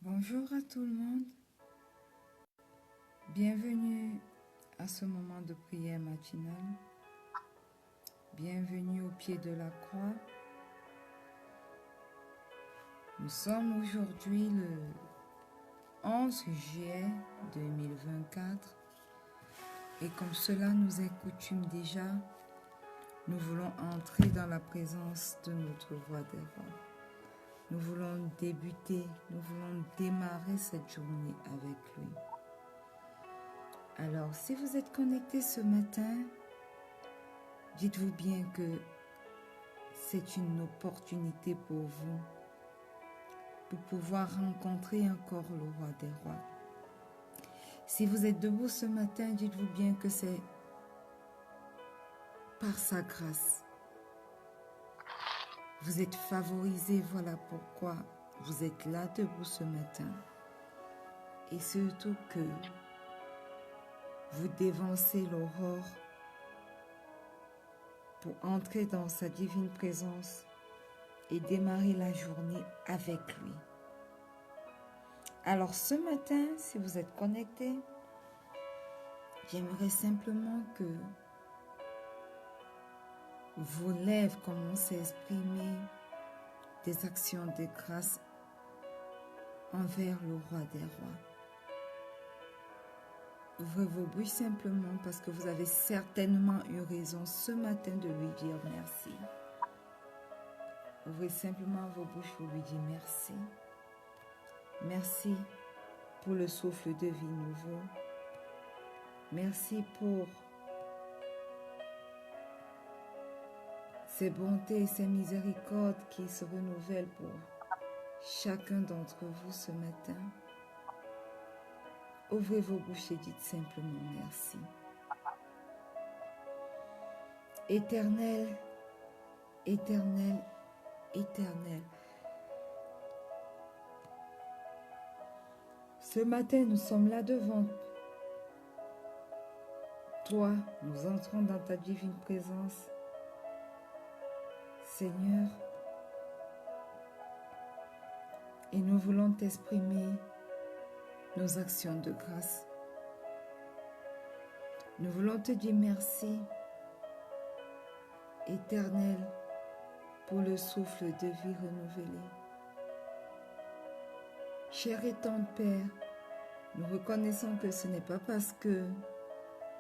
Bonjour à tout le monde, bienvenue à ce moment de prière matinale, bienvenue au pied de la croix. Nous sommes aujourd'hui le 11 juillet 2024 et comme cela nous est coutume déjà, nous voulons entrer dans la présence de notre roi des rois. Nous voulons débuter, nous voulons démarrer cette journée avec lui. Alors, si vous êtes connecté ce matin, dites-vous bien que c'est une opportunité pour vous pour pouvoir rencontrer encore le roi des rois. Si vous êtes debout ce matin, dites-vous bien que c'est par sa grâce. Vous êtes favorisé, voilà pourquoi vous êtes là debout ce matin. Et surtout que vous dévancez l'aurore pour entrer dans sa divine présence et démarrer la journée avec lui. Alors ce matin, si vous êtes connecté, j'aimerais simplement que vos lèvres commencent à exprimer des actions de grâce envers le roi des rois. Ouvrez vos bouches simplement parce que vous avez certainement eu raison ce matin de lui dire merci. Ouvrez simplement vos bouches pour lui dire merci. Merci pour le souffle de vie nouveau. Merci pour ses bontés et ses miséricordes qui se renouvellent pour chacun d'entre vous ce matin. Ouvrez vos bouches et dites simplement merci. Éternel, éternel, éternel. Ce matin, nous sommes là devant toi. Nous entrons dans ta divine présence. Seigneur, et nous voulons t'exprimer nos actions de grâce. Nous voulons te dire merci, Éternel, pour le souffle de vie renouvelé. Cher et tendre Père, nous reconnaissons que ce n'est pas parce que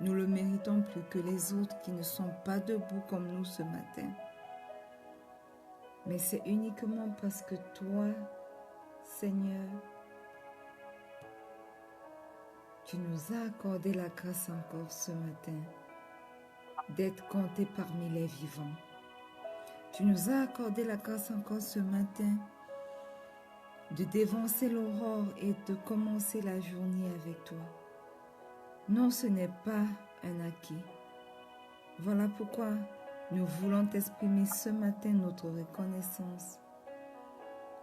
nous le méritons plus que les autres qui ne sont pas debout comme nous ce matin. Mais c'est uniquement parce que toi, Seigneur, tu nous as accordé la grâce encore ce matin d'être comptés parmi les vivants. Tu nous as accordé la grâce encore ce matin de dévancer l'aurore et de commencer la journée avec toi. Non, ce n'est pas un acquis. Voilà pourquoi nous voulons t'exprimer ce matin notre reconnaissance.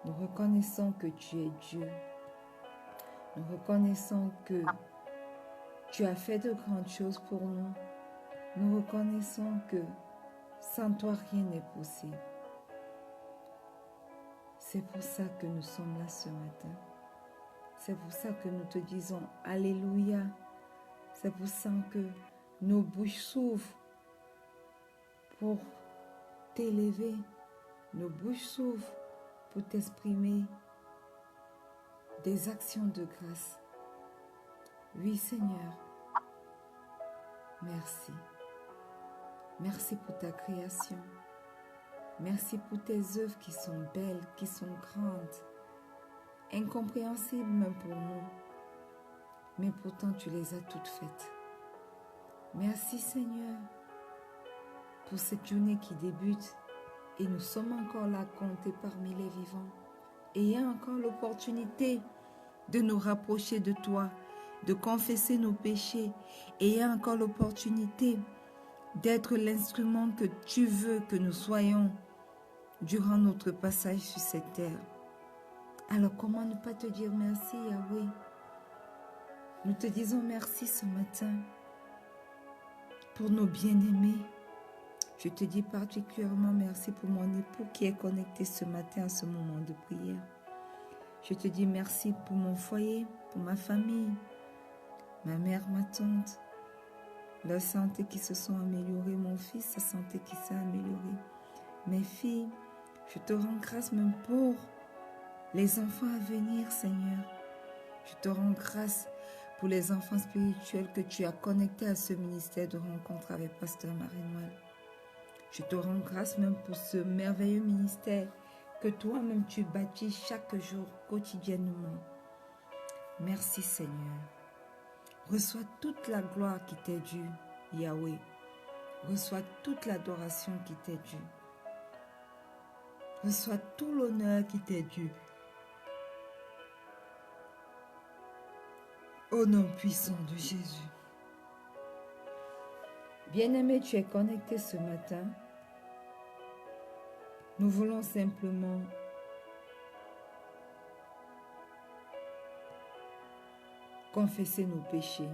Nous reconnaissons que tu es Dieu. Nous reconnaissons que tu as fait de grandes choses pour nous. Nous reconnaissons que sans toi, rien n'est possible. C'est pour ça que nous sommes là ce matin. C'est pour ça que nous te disons Alléluia. C'est pour ça que nos bouches s'ouvrent pour t'élever. Nos bouches s'ouvrent pour t'exprimer des actions de grâce. Oui, Seigneur. Merci. Merci pour ta création. Merci pour tes œuvres qui sont belles, qui sont grandes, incompréhensibles même pour nous. Mais pourtant, tu les as toutes faites. Merci, Seigneur, pour cette journée qui débute et nous sommes encore là comptés parmi les vivants. Et il y a encore l'opportunité de nous rapprocher de toi, de confesser nos péchés. Et il y a encore l'opportunité d'être l'instrument que tu veux que nous soyons durant notre passage sur cette terre. Alors comment ne pas te dire merci, Yahweh? Nous te disons merci ce matin pour nos bien-aimés. Je te dis particulièrement merci pour mon époux qui est connecté ce matin à ce moment de prière. Je te dis merci pour mon foyer, pour ma famille, ma mère, ma tante, leur santé qui se sont améliorées, mon fils, sa santé qui s'est améliorée. Mes filles, je te rends grâce même pour les enfants à venir, Seigneur. Je te rends grâce pour les enfants spirituels que tu as connectés à ce ministère de rencontre avec Pasteur Marie-Noël. Je te rends grâce même pour ce merveilleux ministère que toi-même tu bâtis chaque jour, quotidiennement. Merci Seigneur. Reçois toute la gloire qui t'est due, Yahweh. Reçois toute l'adoration qui t'est due. Reçois tout l'honneur qui t'est dû. Au nom puissant de Jésus. Bien-aimé, tu es connecté ce matin. Nous voulons simplement confesser nos péchés.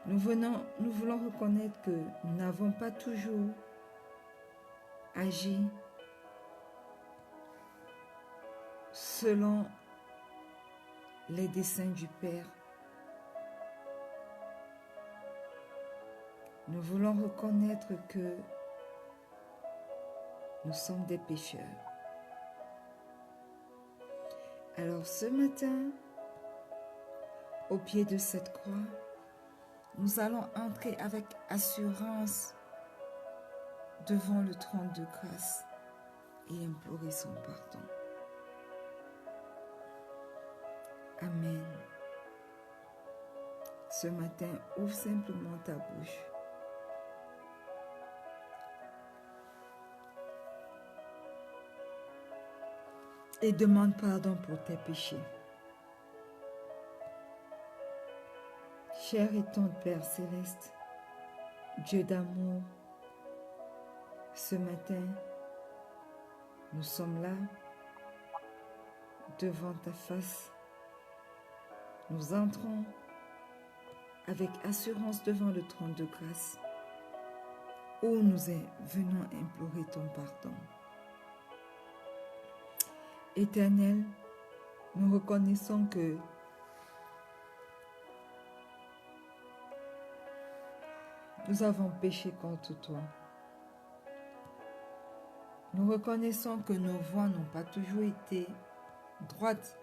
Nous voulons reconnaître que nous n'avons pas toujours agi selon les desseins du Père. Nous voulons reconnaître que nous sommes des pécheurs. Alors ce matin, au pied de cette croix, nous allons entrer avec assurance devant le trône de grâce et implorer son pardon. Amen. Ce matin, ouvre simplement ta bouche. Et demande pardon pour tes péchés. Cher et tendre Père Céleste, Dieu d'amour, ce matin, nous sommes là, devant ta face. Nous entrons avec assurance devant le trône de grâce, où nous venons implorer ton pardon. Éternel, nous reconnaissons que nous avons péché contre toi. Nous reconnaissons que nos voies n'ont pas toujours été droites.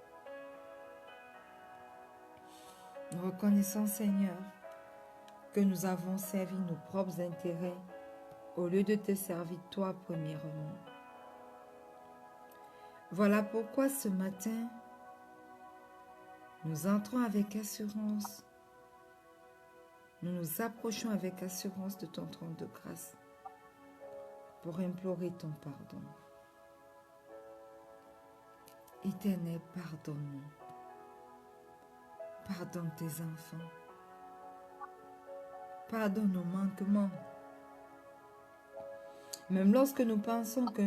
Nous reconnaissons, Seigneur, que nous avons servi nos propres intérêts au lieu de te servir toi premièrement. Voilà pourquoi ce matin, nous entrons avec assurance. Nous nous approchons avec assurance de ton trône de grâce pour implorer ton pardon. Éternel, pardonne-nous. Pardonne tes enfants. Pardonne nos manquements. Même lorsque nous pensons que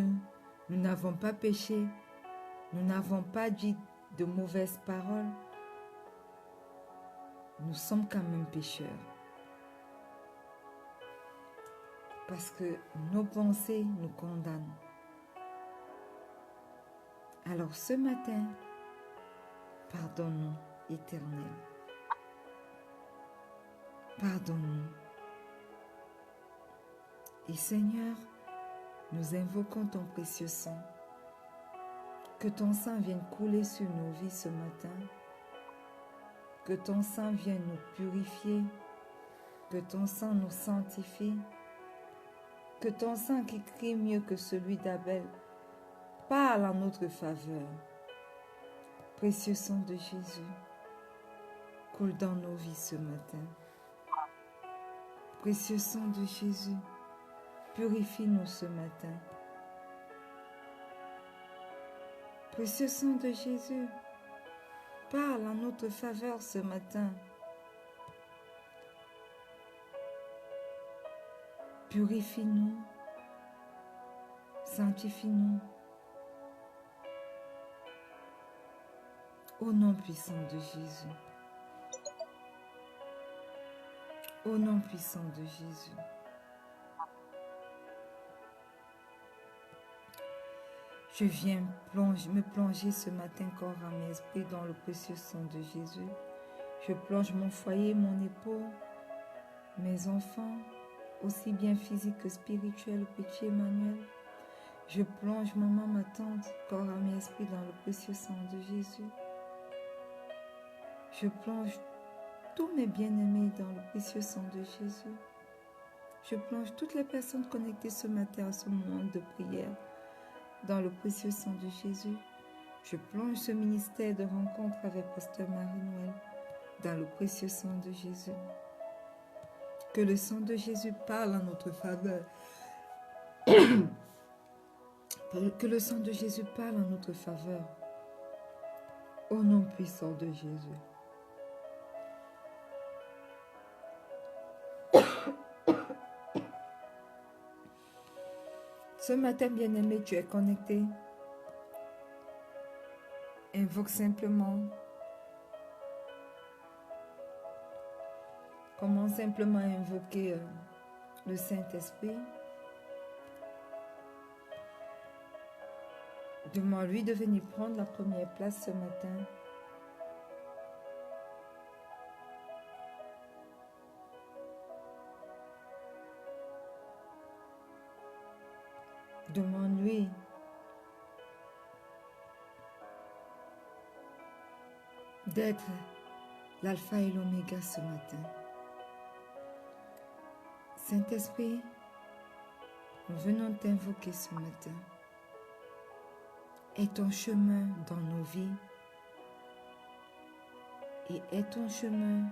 nous n'avons pas péché, nous n'avons pas dit de mauvaises paroles, nous sommes quand même pécheurs. Parce que nos pensées nous condamnent. Alors ce matin, pardonne-nous, Éternel. Pardonne-nous. Et Seigneur, nous invoquons ton précieux sang. Que ton sang vienne couler sur nos vies ce matin. Que ton sang vienne nous purifier. Que ton sang nous sanctifie. Que ton sang qui crie mieux que celui d'Abel parle en notre faveur. Précieux sang de Jésus, coule dans nos vies ce matin. Précieux sang de Jésus, purifie-nous ce matin. Précieux sang de Jésus, parle en notre faveur ce matin. Purifie-nous, sanctifie-nous. Au nom puissant de Jésus. Au nom puissant de Jésus. Je viens me plonger ce matin corps, âme et esprit dans le précieux sang de Jésus. Je plonge mon foyer, mon époux, mes enfants, aussi bien physiques que spirituels, petit Emmanuel. Je plonge maman, ma tante, corps, âme et esprit dans le précieux sang de Jésus. Je plonge tous mes bien-aimés dans le précieux sang de Jésus. Je plonge toutes les personnes connectées ce matin à ce moment de prière dans le précieux sang de Jésus. Je plonge ce ministère de rencontre avec Pasteur Marie-Noël dans le précieux sang de Jésus. Que le sang de Jésus parle en notre faveur. Que le sang de Jésus parle en notre faveur. Au nom puissant de Jésus. Ce matin, bien-aimé, tu es connecté. Invoque simplement. Commence simplement à invoquer le Saint-Esprit. Demande-lui de venir prendre la première place ce matin. Demande-lui d'être l'alpha et l'oméga ce matin. Saint-Esprit, nous venons t'invoquer ce matin. Aie ton chemin dans nos vies et aie ton chemin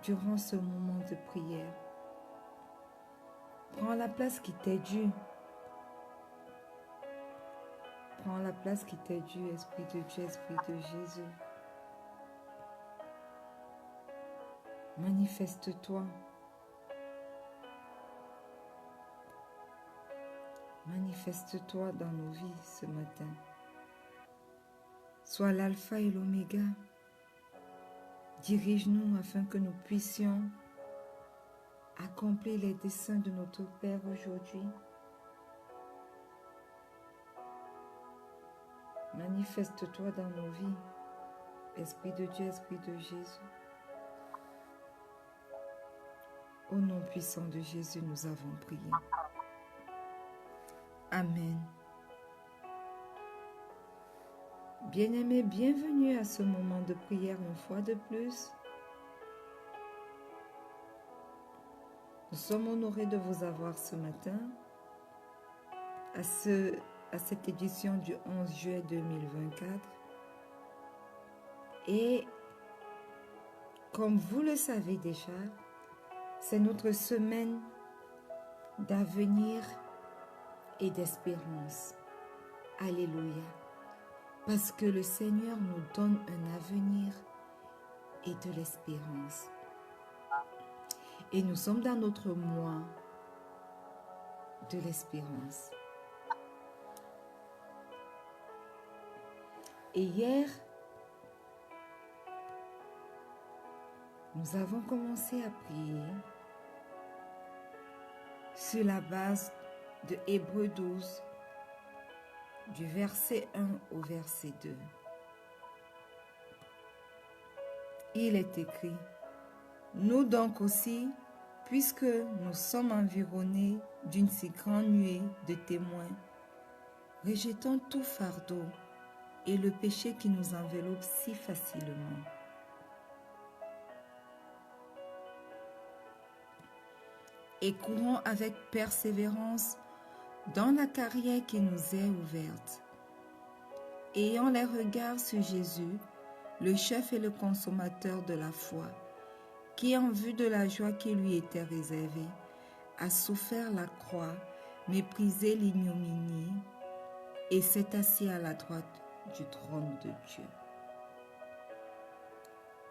durant ce moment de prière. Prends la place qui t'est due. Prends la place qui t'est due, Esprit de Dieu, Esprit de Jésus. Manifeste-toi. Manifeste-toi dans nos vies ce matin. Sois l'alpha et l'oméga. Dirige-nous afin que nous puissions accomplir les desseins de notre Père aujourd'hui. Manifeste-toi dans nos vies, Esprit de Dieu, Esprit de Jésus. Au nom puissant de Jésus, nous avons prié. Amen. Bien-aimés, bienvenue à ce moment de prière une fois de plus. Nous sommes honorés de vous avoir ce matin à cette édition du 11 juillet 2024. Et comme vous le savez déjà, c'est notre semaine d'avenir et d'espérance. Alléluia. Parce que le Seigneur nous donne un avenir et de l'espérance. Et nous sommes dans notre mois de l'espérance. Et hier, nous avons commencé à prier sur la base de Hébreux 12, du verset 1 au verset 2. Il est écrit: nous donc aussi, puisque nous sommes environnés d'une si grande nuée de témoins, rejetons tout fardeau et le péché qui nous enveloppe si facilement. Et courons avec persévérance dans la carrière qui nous est ouverte. Ayant les regards sur Jésus, le chef et le consommateur de la foi, qui en vue de la joie qui lui était réservée, a souffert la croix, méprisé l'ignominie, et s'est assis à la droite du trône de Dieu.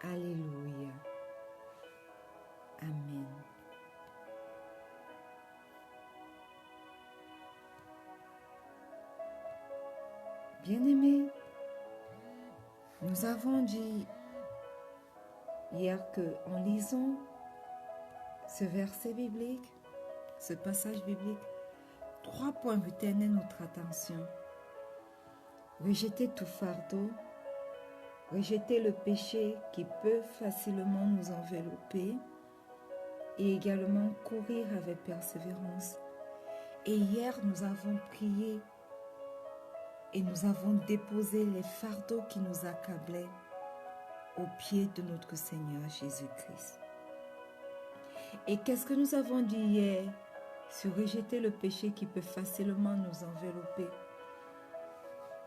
Alléluia. Amen. Bien-aimés, nous avons dit hier que en lisant ce verset biblique, ce passage biblique, 3 points retenaient notre attention. Rejeter tout fardeau, rejeter le péché qui peut facilement nous envelopper et également courir avec persévérance. Et hier, nous avons prié et nous avons déposé les fardeaux qui nous accablaient aux pieds de notre Seigneur Jésus-Christ. Et qu'est-ce que nous avons dit hier sur rejeter le péché qui peut facilement nous envelopper?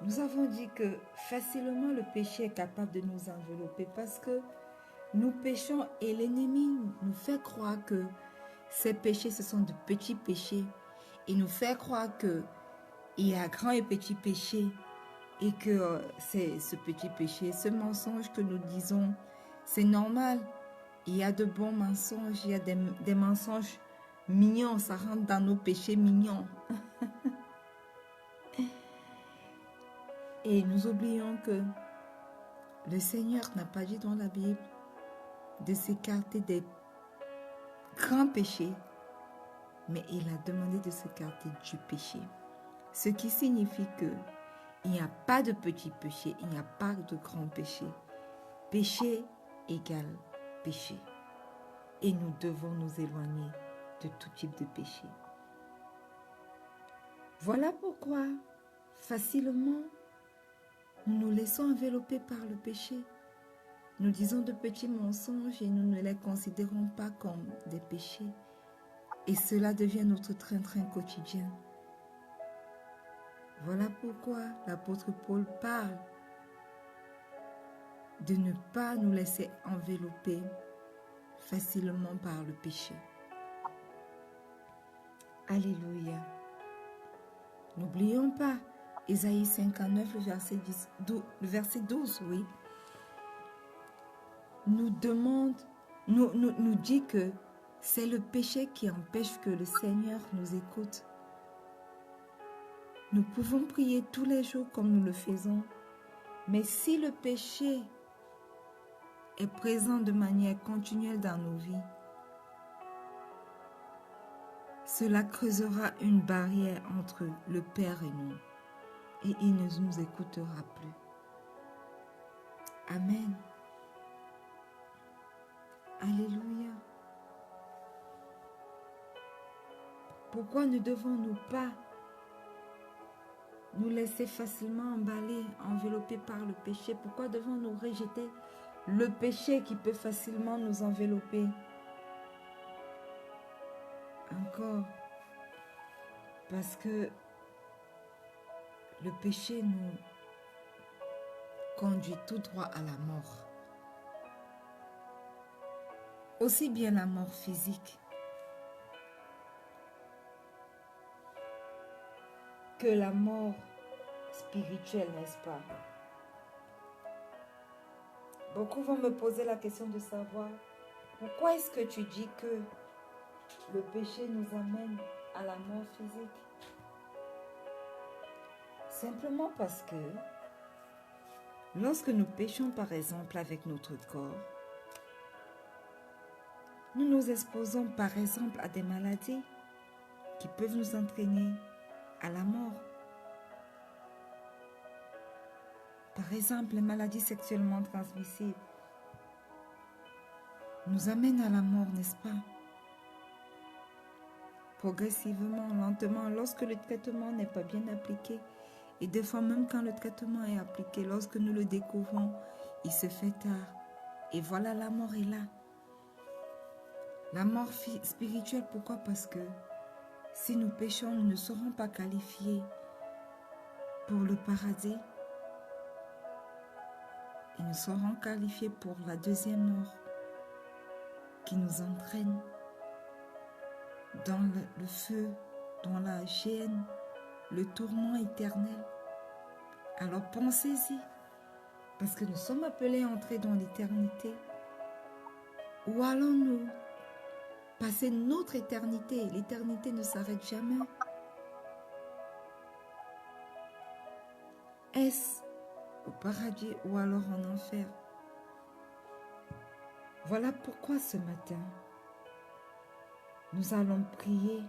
Nous avons dit que facilement le péché est capable de nous envelopper parce que nous péchons et l'ennemi nous fait croire que ces péchés, ce sont de petits péchés. Il nous fait croire qu'il y a grand et petit péché et que c'est ce petit péché, ce mensonge que nous disons, c'est normal. Il y a de bons mensonges, il y a des mensonges mignons, ça rentre dans nos péchés mignons. Et nous oublions que le Seigneur n'a pas dit dans la Bible de s'écarter des grands péchés, mais il a demandé de s'écarter du péché. Ce qui signifie que il n'y a pas de petits péchés, il n'y a pas de grands péchés. Péché égale péché. Et nous devons nous éloigner de tout type de péché. Voilà pourquoi, facilement, nous nous laissons envelopper par le péché. Nous disons de petits mensonges et nous ne les considérons pas comme des péchés. Et cela devient notre train-train quotidien. Voilà pourquoi l'apôtre Paul parle de ne pas nous laisser envelopper facilement par le péché. Alléluia. N'oublions pas Ésaïe 59, le verset 12, oui, nous dit que c'est le péché qui empêche que le Seigneur nous écoute. Nous pouvons prier tous les jours comme nous le faisons, mais si le péché est présent de manière continuelle dans nos vies, cela creusera une barrière entre le Père et nous, et il ne nous écoutera plus. Amen. Alléluia. Pourquoi ne devons-nous pas nous laisser facilement emballer, envelopper par le péché? Pourquoi devons-nous rejeter le péché qui peut facilement nous envelopper? Encore, parce que le péché nous conduit tout droit à la mort. Aussi bien la mort physique que la mort spirituelle, n'est-ce pas? Beaucoup vont me poser la question de savoir pourquoi est-ce que tu dis que le péché nous amène à la mort physique? Simplement parce que lorsque nous péchons par exemple avec notre corps, nous nous exposons par exemple à des maladies qui peuvent nous entraîner à la mort. Par exemple, les maladies sexuellement transmissibles nous amènent à la mort, n'est-ce pas? Progressivement, lentement, lorsque le traitement n'est pas bien appliqué. Et des fois, même quand le traitement est appliqué, lorsque nous le découvrons, il se fait tard. Et voilà, la mort est là. La mort spirituelle, pourquoi? Parce que si nous péchons, nous ne serons pas qualifiés pour le paradis. Et nous serons qualifiés pour la deuxième mort qui nous entraîne dans le feu, dans la gêne, le tourment éternel. Alors pensez-y, parce que nous sommes appelés à entrer dans l'éternité. Où allons-nous passer notre éternité? L'éternité ne s'arrête jamais. Est-ce au paradis ou alors en enfer? Voilà pourquoi ce matin, nous allons prier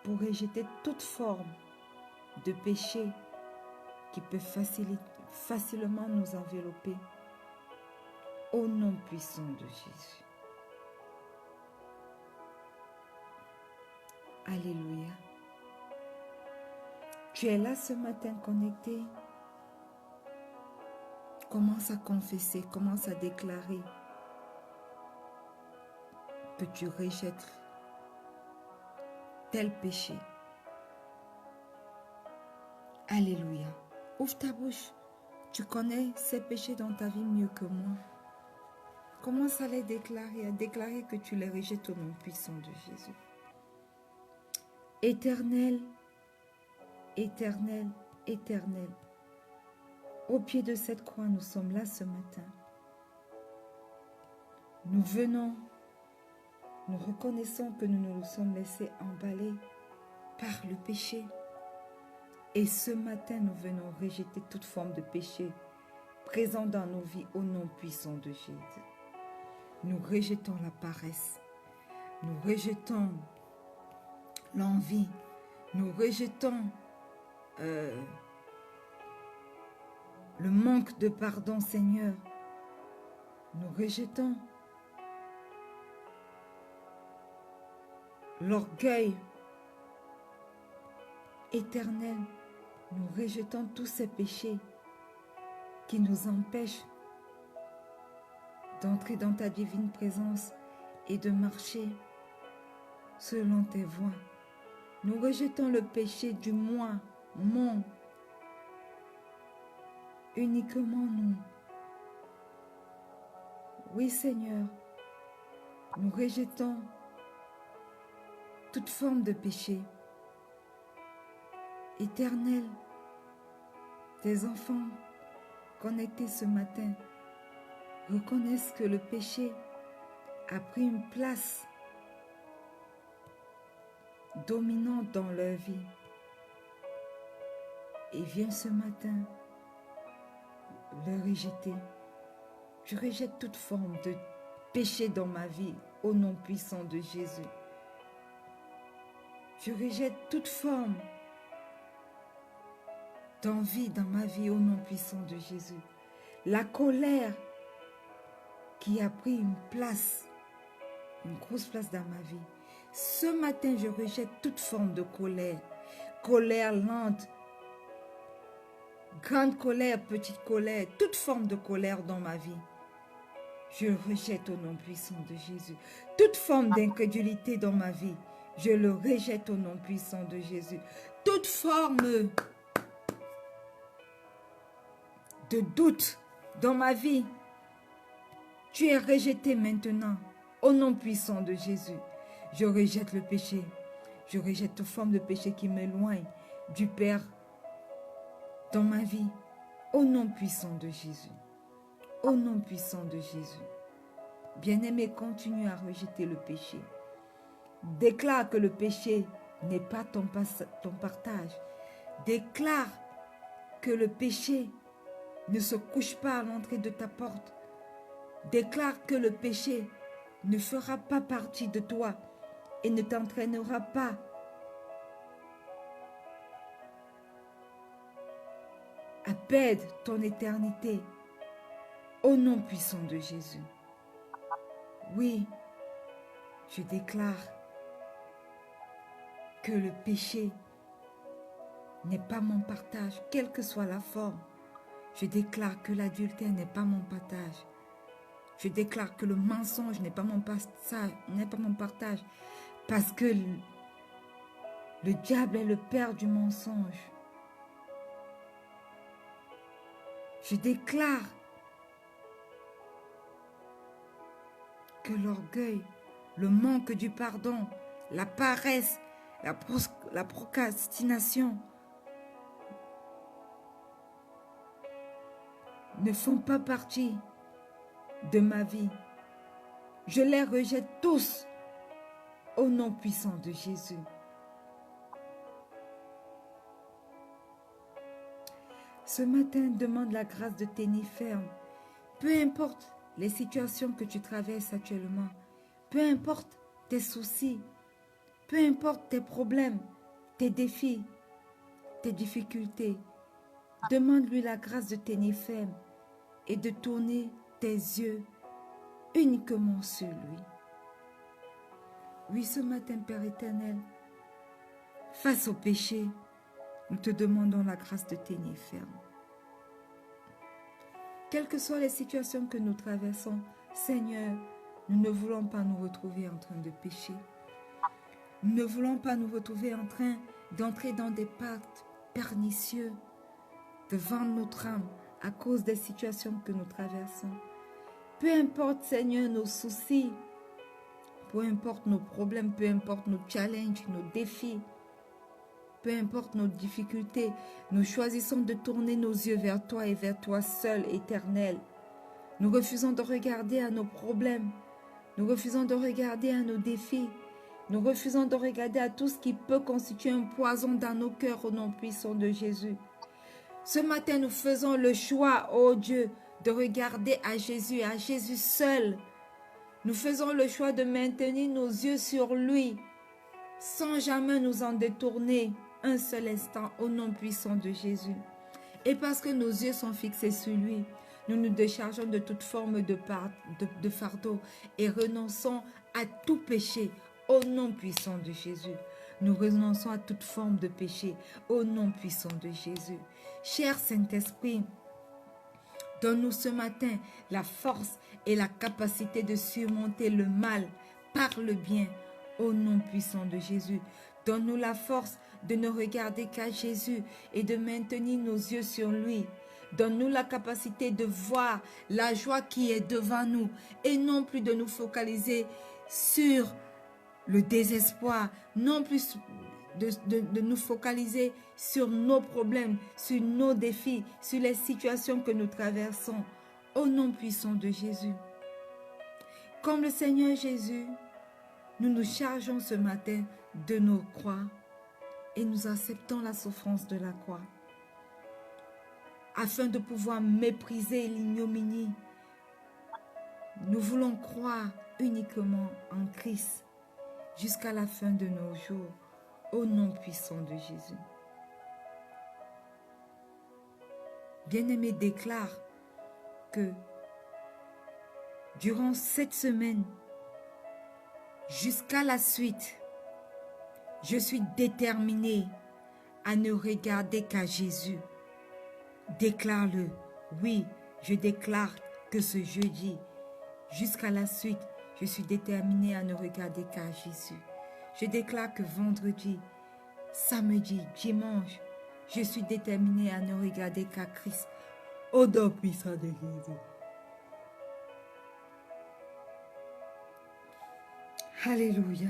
pour rejeter toute forme de péché qui peut facilement nous envelopper au nom puissant de Jésus. Alléluia. Tu es là ce matin connecté. Commence à confesser, commence à déclarer que tu rejettes tel péché. Alléluia. Ouvre ta bouche. Tu connais ces péchés dans ta vie mieux que moi. Commence à les déclarer, à déclarer que tu les rejettes au nom puissant de Jésus. Éternel, éternel, éternel. Au pied de cette croix, nous sommes là ce matin. Nous venons, nous reconnaissons que nous nous sommes laissés emballer par le péché. Et ce matin, nous venons rejeter toute forme de péché présent dans nos vies au nom puissant de Jésus. Nous rejetons la paresse, nous rejetons l'envie, nous rejetons le manque de pardon, Seigneur. Nous rejetons l'orgueil éternel. Nous rejetons tous ces péchés qui nous empêchent d'entrer dans ta divine présence et de marcher selon tes voies. Nous rejetons le péché du moi, mon, uniquement nous. Oui Seigneur, nous rejetons toute forme de péché. Éternel, tes enfants connectés ce matin reconnaissent que le péché a pris une place dominante dans leur vie. Et viens ce matin le rejeter. Je rejette toute forme de péché dans ma vie au nom puissant de Jésus. Je rejette toute forme d'envie dans ma vie au nom puissant de Jésus. La colère qui a pris une place, une grosse place dans ma vie. Ce matin, je rejette toute forme de colère. Colère lente, grande colère, petite colère, toute forme de colère dans ma vie. Je rejette au nom puissant de Jésus. Toute forme d'incrédulité dans ma vie, je le rejette au nom puissant de Jésus. Toute forme de doute dans ma vie, tu es rejeté maintenant au nom puissant de Jésus. Je rejette le péché. Je rejette toute forme de péché qui m'éloigne du Père dans ma vie au nom puissant de Jésus. Au nom puissant de Jésus. Bien-aimé, continue à rejeter le péché. Déclare que le péché n'est pas ton partage. Déclare que le péché ne se couche pas à l'entrée de ta porte. Déclare que le péché ne fera pas partie de toi et ne t'entraînera pas à perdre ton éternité au nom puissant de Jésus. Oui, je déclare que le péché n'est pas mon partage, quelle que soit la forme. Je déclare que l'adultère n'est pas mon partage. Je déclare que le mensonge n'est pas mon partage, parce que le diable est le père du mensonge. Je déclare que l'orgueil, le manque du pardon, la paresse, la procrastination ne font pas partie de ma vie. Je les rejette tous au nom puissant de Jésus. Ce matin, demande la grâce de tenir ferme. Peu importe les situations que tu traverses actuellement, peu importe tes soucis, peu importe tes problèmes, tes défis, tes difficultés, demande-lui la grâce de tenir ferme et de tourner tes yeux uniquement sur lui. Oui, ce matin, Père éternel, face au péché, nous te demandons la grâce de tenir ferme. Quelles que soient les situations que nous traversons, Seigneur, nous ne voulons pas nous retrouver en train de pécher. Nous ne voulons pas nous retrouver en train d'entrer dans des pactes pernicieux, de vendre notre âme à cause des situations que nous traversons. Peu importe, Seigneur, nos soucis, peu importe nos problèmes, peu importe nos challenges, nos défis, peu importe nos difficultés, nous choisissons de tourner nos yeux vers toi et vers toi seul, éternel. Nous refusons de regarder à nos problèmes. Nous refusons de regarder à nos défis. Nous refusons de regarder à tout ce qui peut constituer un poison dans nos cœurs au nom puissant de Jésus. Ce matin, nous faisons le choix, ô Dieu, de regarder à Jésus seul. Nous faisons le choix de maintenir nos yeux sur lui, sans jamais nous en détourner un seul instant au nom puissant de Jésus. Et parce que nos yeux sont fixés sur lui, nous nous déchargeons de toute forme de fardeau et renonçons à tout péché au nom puissant de Jésus. Nous renonçons à toute forme de péché au nom puissant de Jésus. Cher Saint-Esprit, donne-nous ce matin la force et la capacité de surmonter le mal par le bien au nom puissant de Jésus. Donne-nous la force de ne regarder qu'à Jésus et de maintenir nos yeux sur lui. Donne-nous la capacité de voir la joie qui est devant nous et non plus de nous focaliser sur le désespoir, non plus de nous focaliser sur nos problèmes, sur nos défis, sur les situations que nous traversons. Au nom puissant de Jésus. Comme le Seigneur Jésus, nous nous chargeons ce matin de nos croix et nous acceptons la souffrance de la croix afin de pouvoir mépriser l'ignominie. Nous voulons croire uniquement en Christ jusqu'à la fin de nos jours, au nom puissant de Jésus. Bien-aimé, déclare que durant cette semaine, jusqu'à la suite, je suis déterminée à ne regarder qu'à Jésus. Déclare-le. Oui, je déclare que ce jeudi, jusqu'à la suite, je suis déterminée à ne regarder qu'à Jésus. Je déclare que vendredi, samedi, dimanche, je suis déterminée à ne regarder qu'à Christ. Au nom puissant de Jésus. Alléluia.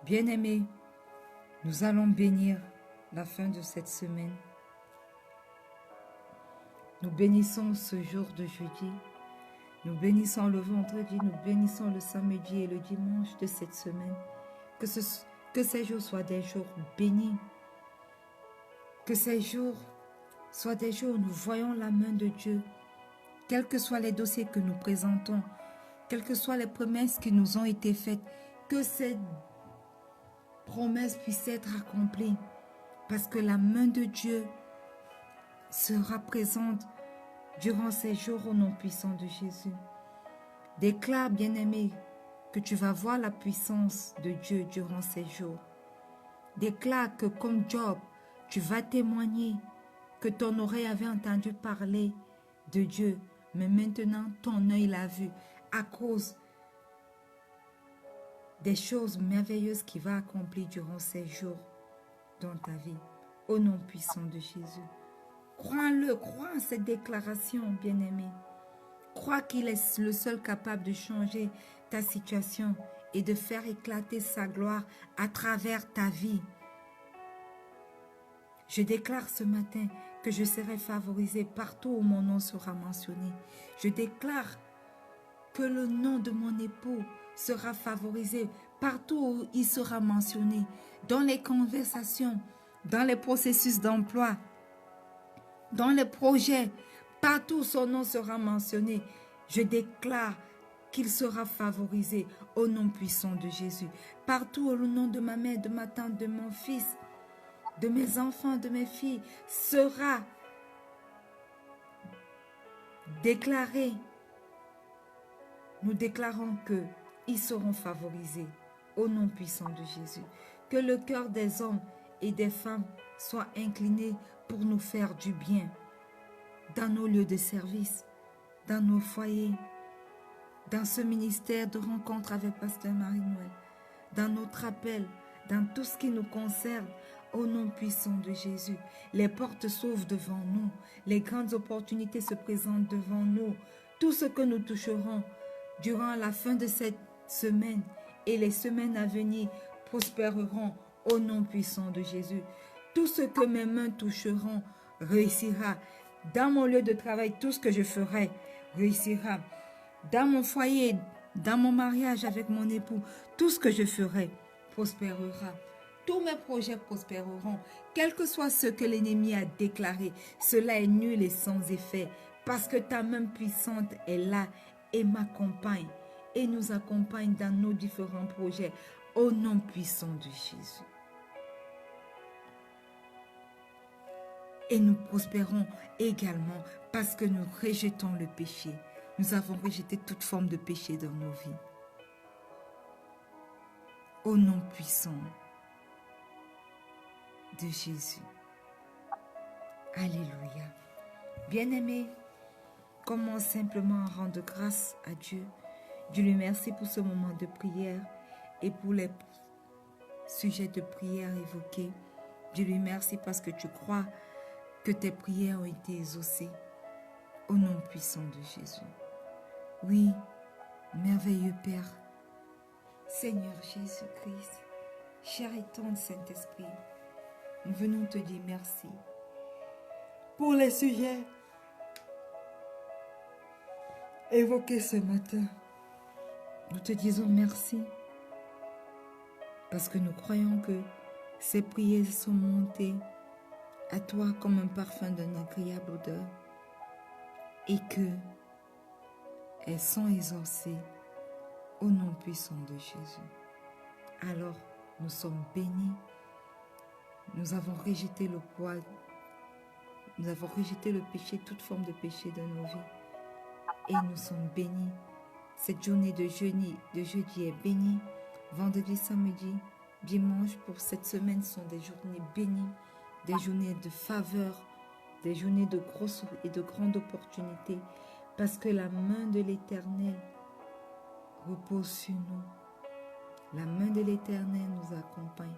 Bien-aimés, nous allons bénir la fin de cette semaine. Nous bénissons ce jour de jeudi. Nous bénissons le vendredi, nous bénissons le samedi et le dimanche de cette semaine. Que ces jours soient des jours bénis. Que ces jours soient des jours où nous voyons la main de Dieu. Quels que soient les dossiers que nous présentons, quelles que soient les promesses qui nous ont été faites, que ces promesses puissent être accomplies. Parce que la main de Dieu sera présente durant ces jours au nom puissant de Jésus. Déclare, bien-aimé, que tu vas voir la puissance de Dieu durant ces jours. Déclare que comme Job, tu vas témoigner que ton oreille avait entendu parler de Dieu, mais maintenant ton œil l'a vu à cause des choses merveilleuses qu'il va accomplir durant ces jours dans ta vie. Au nom puissant de Jésus. Crois-le, crois en cette déclaration, bien-aimé. Crois qu'il est le seul capable de changer ta situation et de faire éclater sa gloire à travers ta vie. Je déclare ce matin que je serai favorisé partout où mon nom sera mentionné. Je déclare que le nom de mon époux sera favorisé partout où il sera mentionné, dans les conversations, dans les processus d'emploi, dans les projets, partout où son nom sera mentionné, je déclare qu'il sera favorisé au nom puissant de Jésus. Partout où le nom de ma mère, de ma tante, de mon fils, de mes enfants, de mes filles sera déclaré. Nous déclarons qu'ils seront favorisés au nom puissant de Jésus. Que le cœur des hommes et des femmes soit incliné pour nous faire du bien dans nos lieux de service, dans nos foyers, dans ce ministère de rencontre avec Pasteur Marie-Noël, dans notre appel, dans tout ce qui nous concerne, au nom puissant de Jésus. Les portes s'ouvrent devant nous, les grandes opportunités se présentent devant nous. Tout ce que nous toucherons durant la fin de cette semaine et les semaines à venir prospéreront au nom puissant de Jésus. Tout ce que mes mains toucheront réussira. Dans mon lieu de travail, tout ce que je ferai réussira. Dans mon foyer, dans mon mariage avec mon époux, tout ce que je ferai prospérera. Tous mes projets prospéreront, quel que soit ce que l'ennemi a déclaré. Cela est nul et sans effet, parce que ta main puissante est là et m'accompagne et nous accompagne dans nos différents projets au nom puissant de Jésus. Et nous prospérons également parce que nous rejetons le péché. Nous avons rejeté toute forme de péché dans nos vies. Au nom puissant de Jésus. Alléluia. Bien-aimés, commence simplement à rendre grâce à Dieu. Dieu lui merci pour ce moment de prière et pour les sujets de prière évoqués. Dieu lui merci parce que tu crois que tes prières ont été exaucées au nom puissant de Jésus. Oui, merveilleux Père, Seigneur Jésus-Christ, cher et tendre Saint-Esprit, nous venons te dire merci pour les sujets évoqués ce matin. Nous te disons merci parce que nous croyons que ces prières sont montées à toi comme un parfum d'une agréable odeur et que elles sont exaucées au nom puissant de Jésus. Alors, nous sommes bénis. Nous avons rejeté le poids, nous avons rejeté le péché, toute forme de péché dans nos vies. Et nous sommes bénis. Cette journée de jeudi est bénie. Vendredi, samedi, dimanche pour cette semaine sont des journées bénies, des journées de faveur, des journées de grosses et de grandes opportunités, parce que la main de l'Éternel repose sur nous. La main de l'Éternel nous accompagne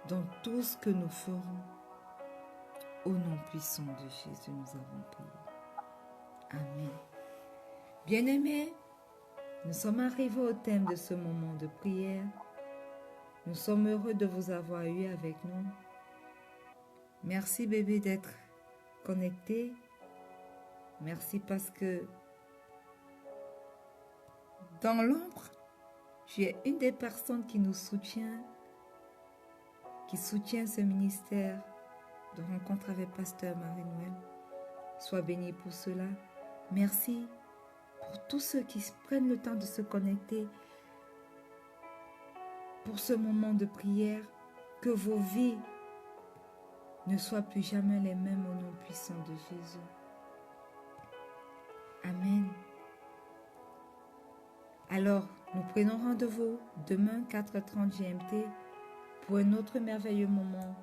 dans tout ce que nous ferons. Au nom puissant de Jésus, nous avons prié. Amen. Bien-aimés, nous sommes arrivés au thème de ce moment de prière. Nous sommes heureux de vous avoir eu avec nous. Merci bébé d'être connecté. Merci parce que dans l'ombre, tu es une des personnes qui nous soutient, qui soutient ce ministère de rencontre avec Pasteur Marie-Noël. Sois béni pour cela. Merci pour tous ceux qui prennent le temps de se connecter pour ce moment de prière. Que vos vies ne soient plus jamais les mêmes au nom puissant de Jésus. Amen. Alors, nous prenons rendez-vous demain 4h30 GMT pour un autre merveilleux moment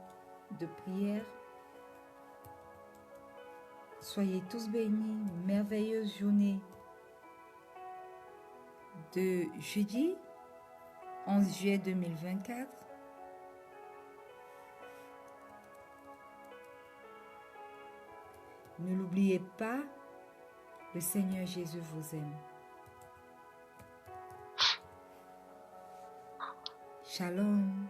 de prière. Soyez tous bénis, merveilleuse journée de jeudi 11 juillet 2024. Ne l'oubliez pas, le Seigneur Jésus vous aime. Shalom.